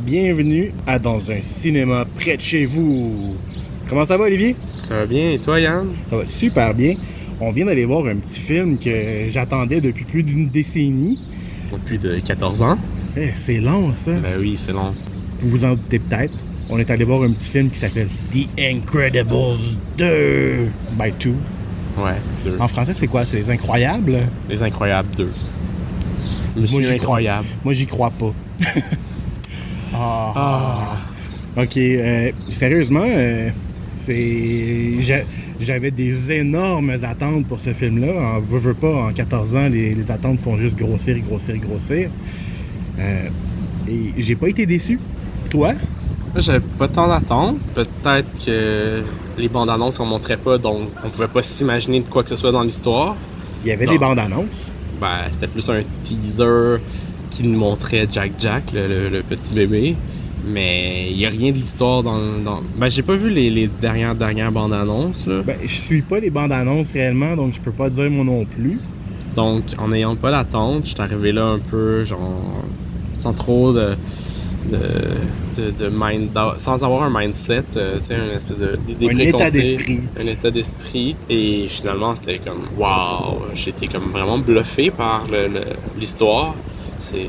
bienvenue à Dans un cinéma près de chez vous. Comment ça va, Olivier? Ça va bien, et toi, Yann? Ça va super bien. On vient d'aller voir un petit film que j'attendais depuis plus d'une décennie. Depuis de 14 ans? C'est long, ça. Ben oui, c'est long. Vous vous en doutez peut-être. On est allé voir un petit film qui s'appelle The Incredibles 2 by 2. Ouais, 2. En français, c'est quoi? C'est Les Incroyables? Les Incroyables 2. Monsieur Incroyable. Moi, j'y crois pas. Ok, sérieusement, j'avais des énormes attentes pour ce film-là. Veux pas, en 14 ans, les attentes font juste grossir. Et j'ai pas été déçu. Toi? J'avais pas tant d'attentes. Peut-être que les bandes annonces on montrait pas, donc on pouvait pas s'imaginer de quoi que ce soit dans l'histoire. Il y avait des bandes annonces. Ben, c'était plus un teaser qui nous montrait Jack, le petit bébé. Mais il n'y a rien de l'histoire dans... Ben, j'ai pas vu les dernières bandes annonces, là. Ben, je suis pas les bandes annonces réellement, donc je peux pas dire moi non plus. Donc, en n'ayant pas d'attente, je suis arrivé là un peu, genre, sans trop de mind... sans avoir un mindset, tu sais, une espèce d'idée préconçue. Un état d'esprit. Et finalement, c'était comme, wow! J'étais comme vraiment bluffé par l'histoire. C'est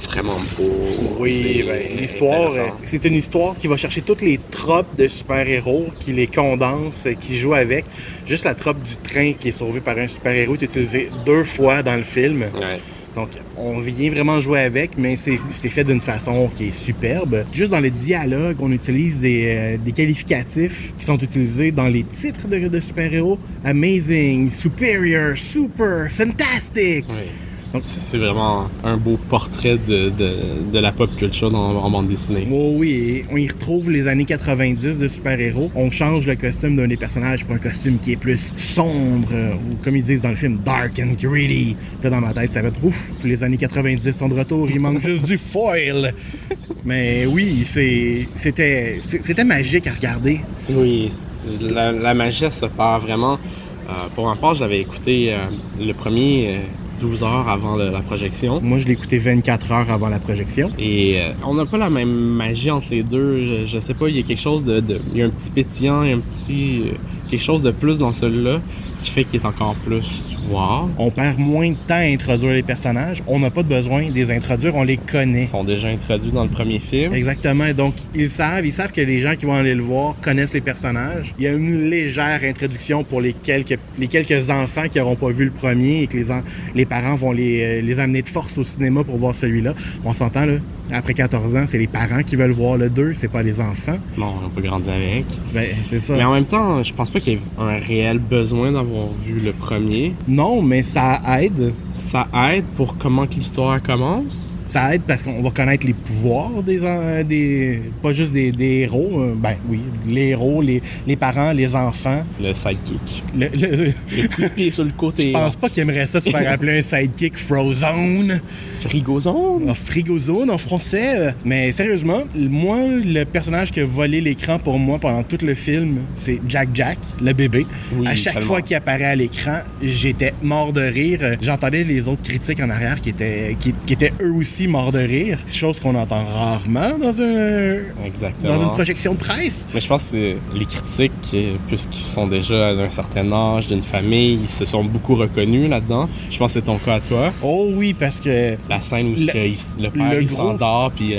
vraiment beau. Oui, l'histoire, c'est une histoire qui va chercher toutes les tropes de super-héros, qui les condense, qui joue avec. Juste la trope du train qui est sauvé par un super-héros est utilisée 2 fois dans le film. Ouais. Donc, on vient vraiment jouer avec, mais c'est fait d'une façon qui est superbe. Juste dans le dialogue, on utilise des qualificatifs qui sont utilisés dans les titres de super-héros. Amazing, superior, super, fantastic. Oui. Donc, c'est vraiment un beau portrait de la pop culture en bande dessinée. Oh oui, et on y retrouve les années 90 de super-héros. On change le costume d'un des personnages pour un costume qui est plus sombre, ou comme ils disent dans le film, dark and gritty. Puis là, dans ma tête, ça va être ouf, les années 90 sont de retour, il manque juste du foil. Mais oui, c'était magique à regarder. Oui, la magie, elle se perd vraiment. Pour ma part, je l'avais écouté le premier... 12 heures avant la projection. Moi, je l'ai écouté 24 heures avant la projection. Et on n'a pas la même magie entre les deux. Je sais pas, il y a quelque chose il y a un petit pétillant, il y a un petit... quelque chose de plus dans celui-là qui fait qu'il est encore plus wow. On perd moins de temps à introduire les personnages. On n'a pas de besoin de les introduire, on les connaît. Ils sont déjà introduits dans le premier film. Exactement. Donc, ils savent que les gens qui vont aller le voir connaissent les personnages. Il y a une légère introduction pour les quelques enfants qui n'auront pas vu le premier et que les parents vont les amener de force au cinéma pour voir celui-là. On s'entend, là. Après 14 ans, c'est les parents qui veulent voir le 2, c'est pas les enfants. Non, on n'a pas grandi avec. Ben, c'est ça. Mais en même temps, je pense pas qu'il y ait un réel besoin d'avoir vu le premier. Non, mais ça aide. Ça aide pour comment que l'histoire commence. Ça aide parce qu'on va connaître les pouvoirs pas juste des héros. Ben oui, les héros, les parents, les enfants. Le sidekick. Le coup de pied sur le côté. Je pense pas qu'il aimerait ça se faire appeler un sidekick Frozone. Frigozone. Frigozone en français. Mais sérieusement, moi, le personnage qui a volé l'écran pour moi pendant tout le film, c'est Jack, le bébé. Oui, à chaque fois qu'il apparaît à l'écran, j'étais mort de rire. J'entendais les autres critiques en arrière qui étaient eux aussi morts de rire. Chose qu'on entend rarement dans une projection de presse. Mais je pense que les critiques, puisqu'ils sont déjà d'un certain âge, d'une famille, ils se sont beaucoup reconnus là-dedans. Je pense que c'est ton cas à toi. Oh oui, parce que... La scène où le père il s'endort, puis...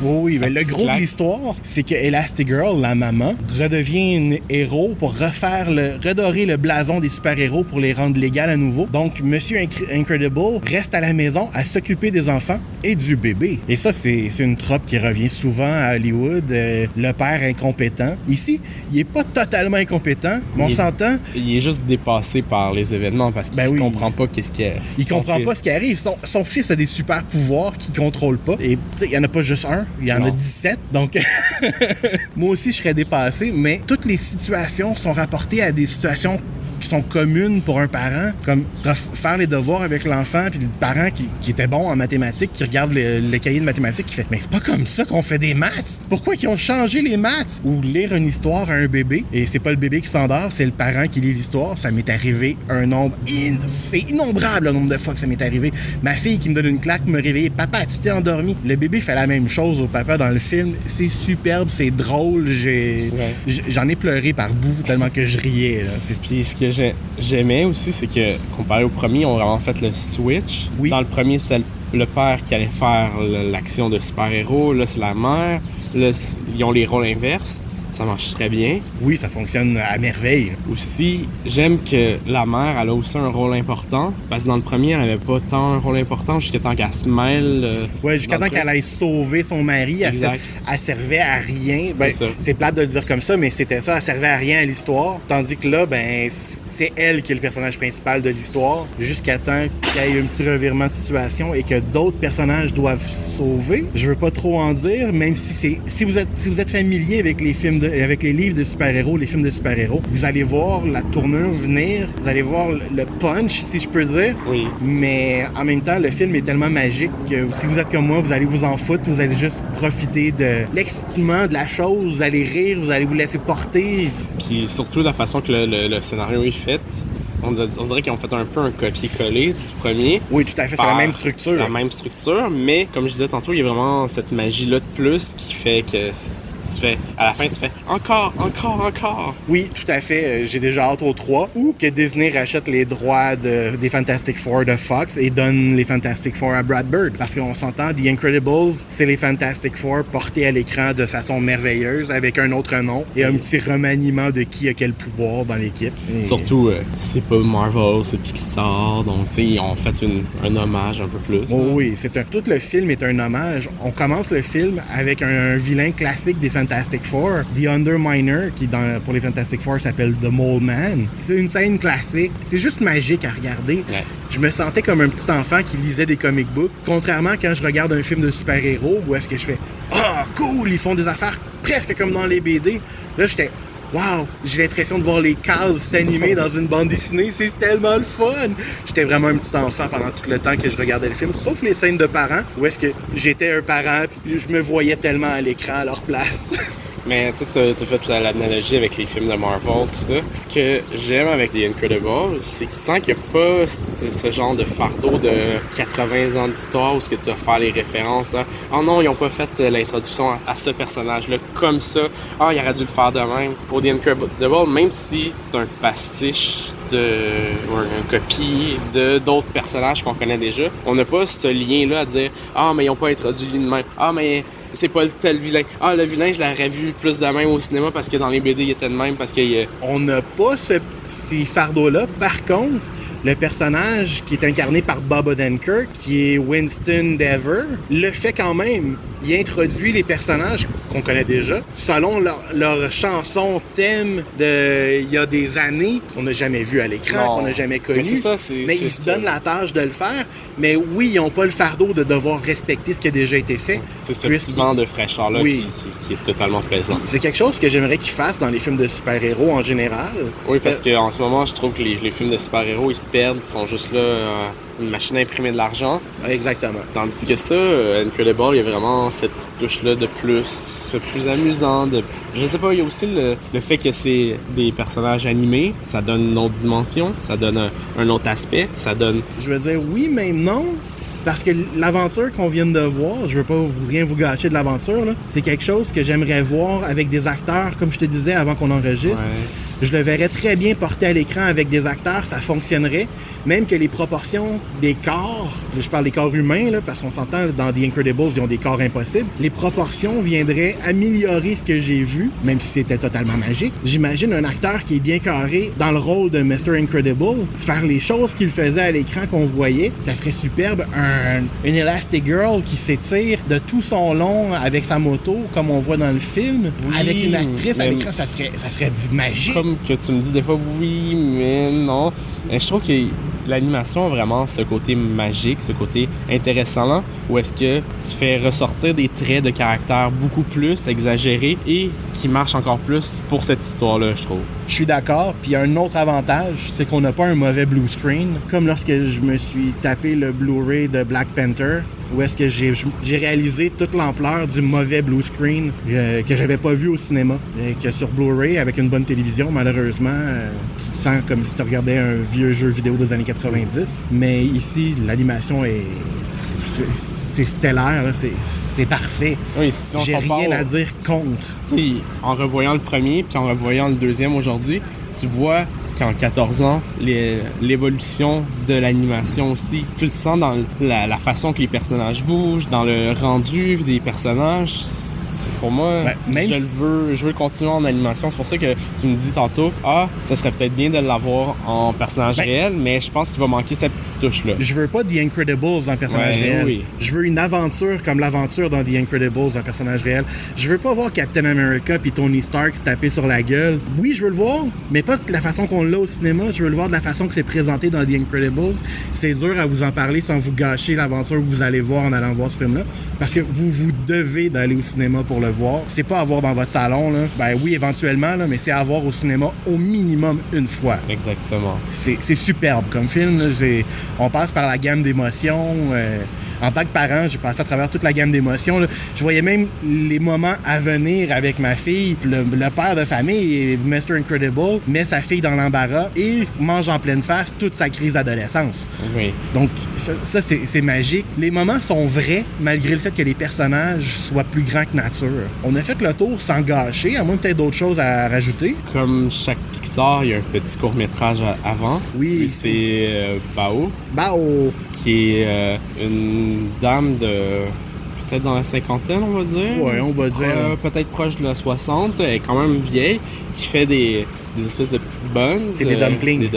oui, mais le gros de l'histoire, c'est que Elastigirl, la maman, redevient une héros pour redorer le blason des super-héros pour les rendre légales à nouveau. Donc, Monsieur Incredible reste à la maison à s'occuper des enfants et du bébé. Et ça, c'est une trope qui revient souvent à Hollywood. Le père incompétent. Ici, il est pas totalement incompétent, mais on s'entend... Il est juste dépassé par les événements parce qu'il comprend pas qu'est-ce qu'il y a. Il comprend pas ce qui arrive. Son fils a des super pouvoirs qu'il contrôle pas. Et il y en a pas juste un, il y en a 17. Donc, moi aussi, je serais dépassé, mais toutes les situations sont rapportées à des situations qui sont communes pour un parent, comme faire les devoirs avec l'enfant, puis le parent qui était bon en mathématiques, qui regarde le cahier de mathématiques, qui fait « Mais c'est pas comme ça qu'on fait des maths! Pourquoi ils ont changé les maths? » Ou lire une histoire à un bébé, et c'est pas le bébé qui s'endort, c'est le parent qui lit l'histoire. Ça m'est arrivé un nombre... C'est innombrable le nombre de fois que ça m'est arrivé. Ma fille qui me donne une claque, me réveille. « Papa, tu t'es endormi? » Le bébé fait la même chose au papa dans le film. C'est superbe, c'est drôle. J'en ai pleuré par bout tellement que je riais. Là. Puis ce que j'aimais aussi, c'est que, comparé au premier, on a vraiment fait le switch. Oui. Dans le premier, c'était le père qui allait faire l'action de super-héros. Là, c'est la mère. Là, ils ont les rôles inverses. Ça marche très bien. Oui, ça fonctionne à merveille. Aussi, j'aime que la mère, elle a aussi un rôle important. Parce que dans le premier, elle n'avait pas tant un rôle important jusqu'à temps qu'elle se mêle. Oui, jusqu'à temps qu'elle aille sauver son mari. Elle servait à rien. Ben, c'est plate de le dire comme ça, mais c'était ça. Elle servait à rien à l'histoire. Tandis que là, ben, c'est elle qui est le personnage principal de l'histoire. Jusqu'à temps qu'il y ait un petit revirement de situation et que d'autres personnages doivent sauver. Je veux pas trop en dire, même si vous êtes familier avec les films avec les livres de super-héros, les films de super-héros, vous allez voir la tournure venir, vous allez voir le punch, si je peux dire. Oui. Mais en même temps, le film est tellement magique que si vous êtes comme moi, vous allez vous en foutre, vous allez juste profiter de l'excitement de la chose, vous allez rire, vous allez vous laisser porter. Puis surtout la façon que le scénario est fait, on dirait qu'ils ont fait un peu un copier-coller du premier. Oui, tout à fait, c'est la même structure. La même structure, mais comme je disais tantôt, il y a vraiment cette magie-là de plus qui fait que... à la fin, tu fais encore. Oui, tout à fait. J'ai déjà hâte au 3. Ou que Disney rachète les droits des Fantastic Four de Fox et donne les Fantastic Four à Brad Bird. Parce qu'on s'entend, The Incredibles, c'est les Fantastic Four portés à l'écran de façon merveilleuse avec un autre nom et un petit remaniement de qui a quel pouvoir dans l'équipe. Et... Surtout, c'est pas Marvel, c'est Pixar, donc ils ont fait un hommage un peu plus. Oh, oui, tout le film est un hommage. On commence le film avec un vilain classique des Fantastic Four, The Underminer, qui pour les Fantastic Four s'appelle The Mole Man. C'est une scène classique. C'est juste magique à regarder. Ouais. Je me sentais comme un petit enfant qui lisait des comic books. Contrairement quand je regarde un film de super-héros où est-ce que je fais « Ah, cool! Ils font des affaires presque comme dans les BD. » Là, j'étais « Wow! J'ai l'impression de voir les cases s'animer dans une bande dessinée. C'est tellement le fun! » J'étais vraiment un petit enfant pendant tout le temps que je regardais le film, sauf les scènes de parents, où est-ce que j'étais un parent puis je me voyais tellement à l'écran à leur place. Mais tu sais, tu as fait l'analogie avec les films de Marvel, tout ça. Ce que j'aime avec The Incredibles, c'est que tu sens qu'il n'y a pas ce genre de fardeau de 80 ans d'histoire où ce que tu vas faire les références. Hein. Oh non, ils n'ont pas fait l'introduction à ce personnage-là comme ça. Ah, il aurait dû le faire de même. Pour The Incredibles, même si c'est un pastiche ou une copie d'autres personnages qu'on connaît déjà, on n'a pas ce lien-là à dire « Ah, mais ils n'ont pas introduit lui de même. Ah, mais... c'est pas tel vilain. Ah, le vilain, je l'aurais vu plus de même au cinéma parce que dans les BD, il était de même, parce que... On n'a pas ces fardeaux-là. Par contre, le personnage qui est incarné par Bob Odenkirk, qui est Winston Dever, le fait quand même. Il introduit les personnages qu'on connaît déjà, selon leur chanson thème il y a des années, qu'on n'a jamais vu à l'écran, qu'on n'a jamais connu. Mais ils se donnent la tâche de le faire. Mais oui, ils n'ont pas le fardeau de devoir respecter ce qui a déjà été fait. C'est ce petit vent de fraîcheur-là qui est totalement plaisant. C'est quelque chose que j'aimerais qu'ils fassent dans les films de super-héros en général. Oui, parce qu'en ce moment, je trouve que les films de super-héros, ils se perdent, ils sont juste là... une machine à imprimer de l'argent. Exactement. Tandis que ça, Incredible, il y a vraiment cette petite touche-là de plus amusant. Je sais pas, il y a aussi le fait que c'est des personnages animés. Ça donne une autre dimension, ça donne un autre aspect, ça donne... Je veux dire oui, mais non. Parce que l'aventure qu'on vient de voir, je veux pas rien vous gâcher de l'aventure, là, c'est quelque chose que j'aimerais voir avec des acteurs, comme je te disais avant qu'on enregistre. Ouais. Je le verrais très bien porté à l'écran avec des acteurs, ça fonctionnerait. Même que les proportions des corps, je parle des corps humains, là, parce qu'on s'entend, dans The Incredibles, ils ont des corps impossibles. Les proportions viendraient améliorer ce que j'ai vu, même si c'était totalement magique. J'imagine un acteur qui est bien carré dans le rôle de Mr. Incredible, faire les choses qu'il faisait à l'écran qu'on voyait, ça serait superbe. Une Elastic Girl qui s'étire de tout son long avec sa moto, comme on voit dans le film, avec une actrice à l'écran, ça serait magique. Comme que tu me dis des fois oui, mais non. Je trouve que l'animation a vraiment ce côté magique, ce côté intéressant, où est-ce que tu fais ressortir des traits de caractère beaucoup plus exagérés et qui marchent encore plus pour cette histoire-là, je trouve. Je suis d'accord. Puis un autre avantage, c'est qu'on n'a pas un mauvais blue screen. Comme lorsque je me suis tapé le Blu-ray de Black Panther, où est-ce que j'ai réalisé toute l'ampleur du mauvais blue screen que j'avais pas vu au cinéma. Et que sur Blu-ray, avec une bonne télévision, malheureusement, tu te sens comme si tu regardais un vieux jeu vidéo des années 90. Mais ici, l'animation est... C'est stellaire, là. C'est parfait. Oui, si j'ai rien à dire contre. T'sais, en revoyant le premier puis en revoyant le deuxième aujourd'hui, tu vois qu'en 14 ans, l'évolution de l'animation aussi. Tu le sens dans la façon que les personnages bougent, dans le rendu des personnages. Pour moi, je veux continuer en animation. C'est pour ça que tu me dis tantôt, ça serait peut-être bien de l'avoir en personnage réel, mais je pense qu'il va manquer cette petite touche-là. Je veux pas The Incredibles en personnage réel. Oui. Je veux une aventure comme l'aventure dans The Incredibles en personnage réel. Je veux pas voir Captain America puis Tony Stark se taper sur la gueule. Oui, je veux le voir, mais pas de la façon qu'on l'a au cinéma. Je veux le voir de la façon que c'est présenté dans The Incredibles. C'est dur à vous en parler sans vous gâcher l'aventure que vous allez voir en allant voir ce film-là, parce que vous devez d'aller au cinéma pour le voir. C'est pas à voir dans votre salon, là. Ben oui, éventuellement, là, mais c'est à voir au cinéma au minimum une fois. Exactement. C'est superbe comme film, là. On passe par la gamme d'émotions. En tant que parent, j'ai passé à travers toute la gamme d'émotions, là. Je voyais même les moments à venir avec ma fille. Le père de famille, Mr. Incredible, met sa fille dans l'embarras et mange en pleine face toute sa crise d'adolescence. Oui. Donc, ça c'est magique. Les moments sont vrais, malgré le fait que les personnages soient plus grands que nature. On a fait le tour sans gâcher, à moins peut-être d'autres choses à rajouter. Comme chaque Pixar, il y a un petit court-métrage avant. Oui. Lui, c'est Bao. Bao. Qui est une dame de... peut-être dans la cinquantaine, on va dire. Ouais, on va dire. Peut-être proche de la 60. Elle est quand même vieille, qui fait des espèces de petites buns. C'est des dumplings.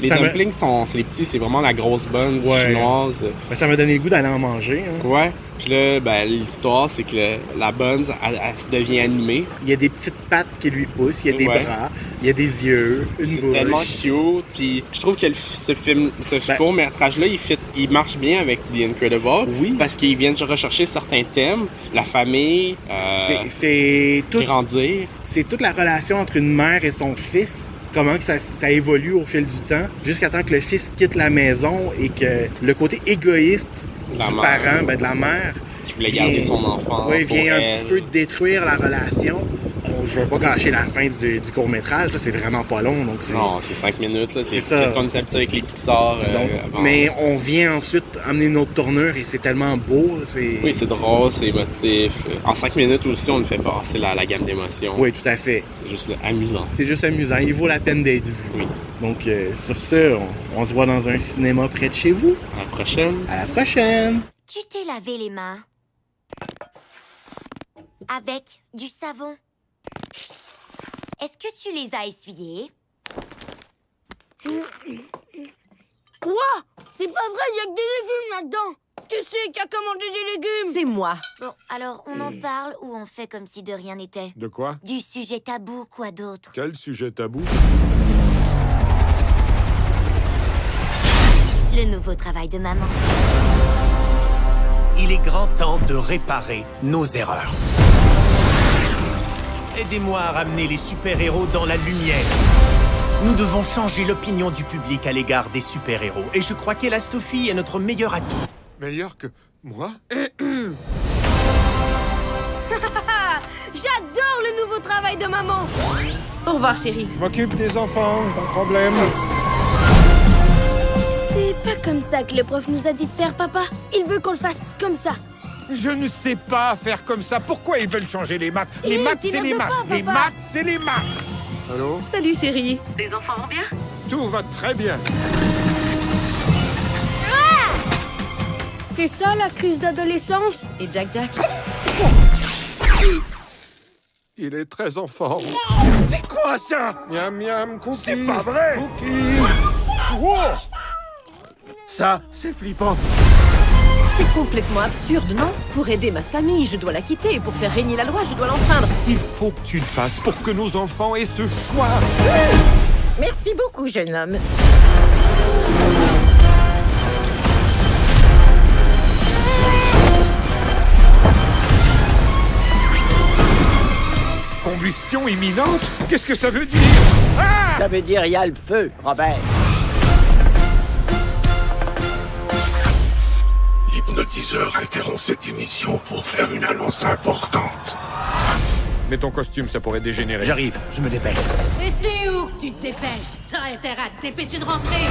Les dumplings, c'est les petits, c'est vraiment la grosse bun chinoise. Ben, ça m'a donné le goût d'aller en manger. Hein. Ouais. Puis là, l'histoire, c'est que la buns, elle devient animée. Il y a des petites pattes qui lui poussent, il y a des bras, il y a des yeux, une c'est bouche. Tellement cute. Puis je trouve que ce court-métrage-là, il marche bien avec The Incredible. Oui. Parce qu'ils viennent rechercher certains thèmes. La famille, c'est tout, grandir. C'est toute la relation entre une mère et son fils. Comment que ça évolue au fil du temps, jusqu'à temps que le fils quitte la maison et que le côté égoïste du parent, de la mère, qui voulait garder son enfant. Oui, vient un petit peu détruire la relation. Je veux pas gâcher la fin du court-métrage, là, c'est vraiment pas long. Donc non, c'est 5 minutes. Là. C'est ce qu'on est habitué avec les Pixar. Avant. Mais on vient ensuite amener une autre tournure et c'est tellement beau. Oui, c'est drôle, c'est émotif. En 5 minutes aussi, on nous fait passer la gamme d'émotions. Oui, tout à fait. C'est juste amusant. C'est juste amusant. Il vaut la peine d'être vu. Oui. Donc, sur ce, on se voit dans un cinéma près de chez vous. À la prochaine. À la prochaine. Tu t'es lavé les mains avec du savon. Est-ce que tu les as essuyés? Quoi? C'est pas vrai, il y a que des légumes là-dedans. Qui c'est qui a commandé des légumes? C'est moi. Bon, alors on en parle ou on fait comme si de rien n'était? De quoi? Du sujet tabou, quoi d'autre? Quel sujet tabou? Le nouveau travail de maman. Il est grand temps de réparer nos erreurs. Aidez-moi à ramener les super-héros dans la lumière. Nous devons changer l'opinion du public à l'égard des super-héros. Et je crois qu'Elastophie est notre meilleur atout. Meilleur que moi? J'adore le nouveau travail de maman. Au revoir, chérie. Je m'occupe des enfants, pas de problème. C'est pas comme ça que le prof nous a dit de faire, papa. Il veut qu'on le fasse comme ça. Je ne sais pas faire comme ça. Pourquoi ils veulent changer les maths? Les maths, c'est les maths. Les papa. maths, c'est les maths. Allô? Salut, chérie. Les enfants vont bien? Tout va très bien. C'est ça la crise d'adolescence? Et Jack? Il est très en forme. C'est quoi ça? Miam miam, cookie. C'est pas vrai. Cookie. Wow. Ça, c'est flippant. C'est complètement absurde, non? Pour aider ma famille, je dois la quitter. Pour faire régner la loi, je dois l'enfreindre. Il faut que tu le fasses pour que nos enfants aient ce choix. Merci beaucoup, jeune homme. Destruction imminente? Qu'est-ce que ça veut dire? Ah! Ça veut dire il y a le feu, Robert. L'hypnotiseur interrompt cette émission pour faire une annonce importante. Mais ton costume, ça pourrait dégénérer. J'arrive, je me dépêche. Et c'est où que tu te dépêches? T'as intérêt à te dépêcher de rentrer.